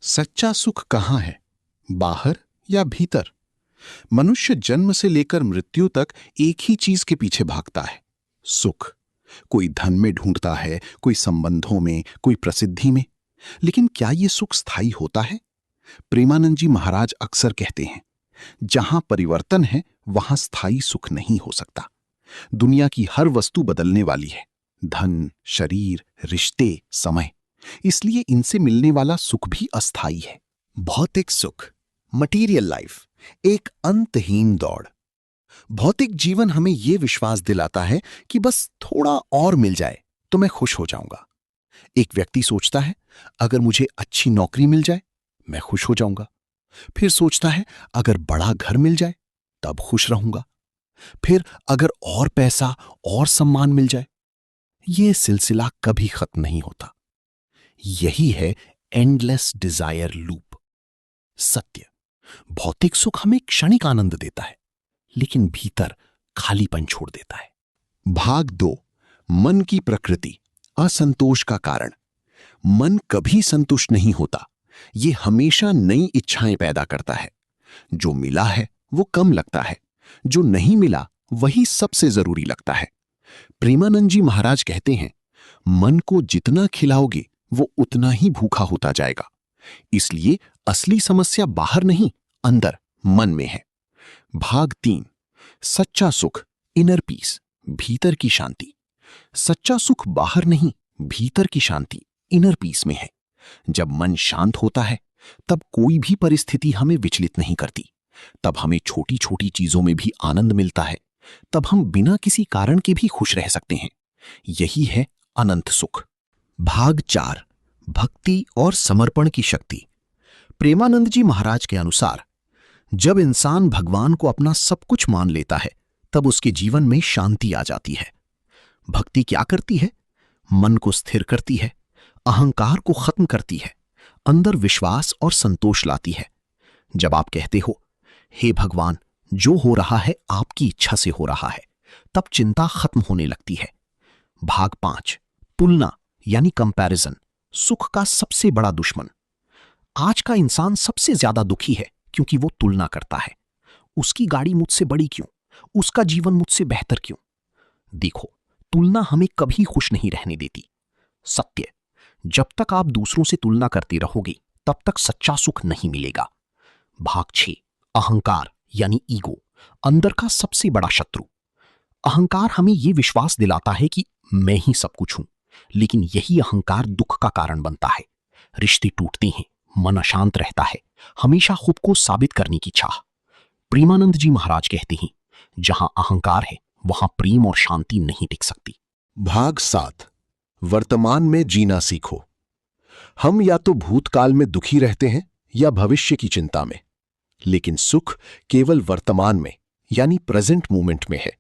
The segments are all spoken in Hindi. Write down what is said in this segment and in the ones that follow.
सच्चा सुख कहाँ है, बाहर या भीतर? मनुष्य जन्म से लेकर मृत्यु तक एक ही चीज के पीछे भागता है, सुख। कोई धन में ढूंढता है, कोई संबंधों में, कोई प्रसिद्धि में। लेकिन क्या यह सुख स्थायी होता है? प्रेमानंद जी महाराज अक्सर कहते हैं, जहां परिवर्तन है वहां स्थायी सुख नहीं हो सकता। दुनिया की हर वस्तु बदलने वाली है, धन, शरीर, रिश्ते, समय। इसलिए इनसे मिलने वाला सुख भी अस्थायी है। भौतिक सुख, मटीरियल लाइफ, एक अंतहीन दौड़। भौतिक जीवन हमें यह विश्वास दिलाता है कि बस थोड़ा और मिल जाए तो मैं खुश हो जाऊंगा। एक व्यक्ति सोचता है, अगर मुझे अच्छी नौकरी मिल जाए मैं खुश हो जाऊंगा। फिर सोचता है, अगर बड़ा घर मिल जाए तब खुश रहूंगा। फिर अगर और पैसा और सम्मान मिल जाए। यह सिलसिला कभी खत्म नहीं होता। यही है एंडलेस डिजायर लूप। सत्य, भौतिक सुख हमें क्षणिक आनंद देता है, लेकिन भीतर खालीपन छोड़ देता है। भाग 2, मन की प्रकृति, असंतोष का कारण। मन कभी संतुष्ट नहीं होता। यह हमेशा नई इच्छाएं पैदा करता है। जो मिला है वो कम लगता है, जो नहीं मिला वही सबसे जरूरी लगता है। प्रेमानंद जी महाराज कहते हैं, मन को जितना खिलाओगे वो उतना ही भूखा होता जाएगा। इसलिए असली समस्या बाहर नहीं, अंदर, मन में है। भाग 3, सच्चा सुख, इनर पीस, भीतर की शांति। सच्चा सुख बाहर नहीं, भीतर की शांति, इनर पीस में है। जब मन शांत होता है तब कोई भी परिस्थिति हमें विचलित नहीं करती। तब हमें छोटी छोटी चीजों में भी आनंद मिलता है। तब हम बिना किसी कारण के भी खुश रह सकते हैं। यही है अनंत सुख। भाग 4, भक्ति और समर्पण की शक्ति। प्रेमानंद जी महाराज के अनुसार जब इंसान भगवान को अपना सब कुछ मान लेता है तब उसके जीवन में शांति आ जाती है। भक्ति क्या करती है? मन को स्थिर करती है, अहंकार को खत्म करती है, अंदर विश्वास और संतोष लाती है। जब आप कहते हो, हे भगवान, जो हो रहा है आपकी इच्छा से हो रहा है, तब चिंता खत्म होने लगती है। भाग 5, तुलना यानी कंपैरिजन, सुख का सबसे बड़ा दुश्मन। आज का इंसान सबसे ज्यादा दुखी है क्योंकि वो तुलना करता है। उसकी गाड़ी मुझसे बड़ी क्यों? उसका जीवन मुझसे बेहतर क्यों? देखो, तुलना हमें कभी खुश नहीं रहने देती। सत्य, जब तक आप दूसरों से तुलना करते रहोगे तब तक सच्चा सुख नहीं मिलेगा। भाग 6, अहंकार यानी ईगो, अंदर का सबसे बड़ा शत्रु। अहंकार हमें यह विश्वास दिलाता है कि मैं ही सब कुछ हूं, लेकिन यही अहंकार दुख का कारण बनता है। रिश्ते टूटते हैं, मन अशांत रहता है, हमेशा खुद को साबित करने की चाह। प्रेमानंद जी महाराज कहते हैं, जहां अहंकार है वहां प्रेम और शांति नहीं टिक सकती। भाग 7, वर्तमान में जीना सीखो। हम या तो भूतकाल में दुखी रहते हैं या भविष्य की चिंता में, लेकिन सुख केवल वर्तमान में यानी प्रेजेंट मोमेंट में है।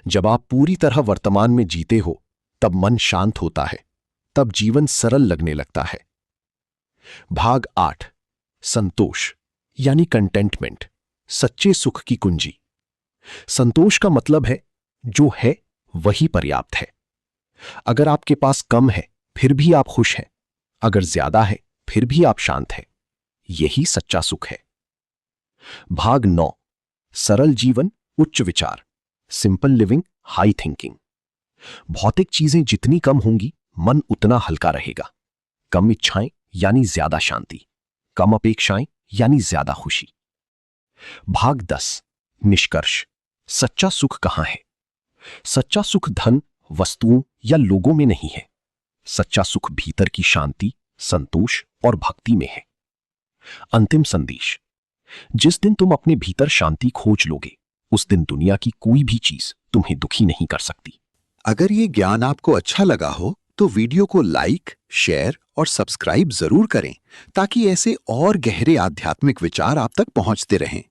जब आप पूरी तरह वर्तमान में जीते हो तब मन शांत होता है, तब जीवन सरल लगने लगता है। भाग 8, संतोष यानी कंटेंटमेंट, सच्चे सुख की कुंजी। संतोष का मतलब है जो है वही पर्याप्त है। अगर आपके पास कम है फिर भी आप खुश हैं, अगर ज्यादा है फिर भी आप शांत हैं। यही सच्चा सुख है। भाग 9, सरल जीवन, उच्च विचार, सिंपल लिविंग, हाई थिंकिंग। भौतिक चीजें जितनी कम होंगी मन उतना हल्का रहेगा। कम इच्छाएं यानी ज्यादा शांति, कम अपेक्षाएं यानी ज्यादा खुशी। भाग 10, निष्कर्ष, सच्चा सुख कहां है? सच्चा सुख धन, वस्तुओं या लोगों में नहीं है। सच्चा सुख भीतर की शांति, संतोष और भक्ति में है। अंतिम संदेश, जिस दिन तुम अपने भीतर शांति खोज लोगे उस दिन दुनिया की कोई भी चीज तुम्हें दुखी नहीं कर सकती। अगर ये ज्ञान आपको अच्छा लगा हो तो वीडियो को लाइक, शेयर और सब्सक्राइब जरूर करें ताकि ऐसे और गहरे आध्यात्मिक विचार आप तक पहुंचते रहें।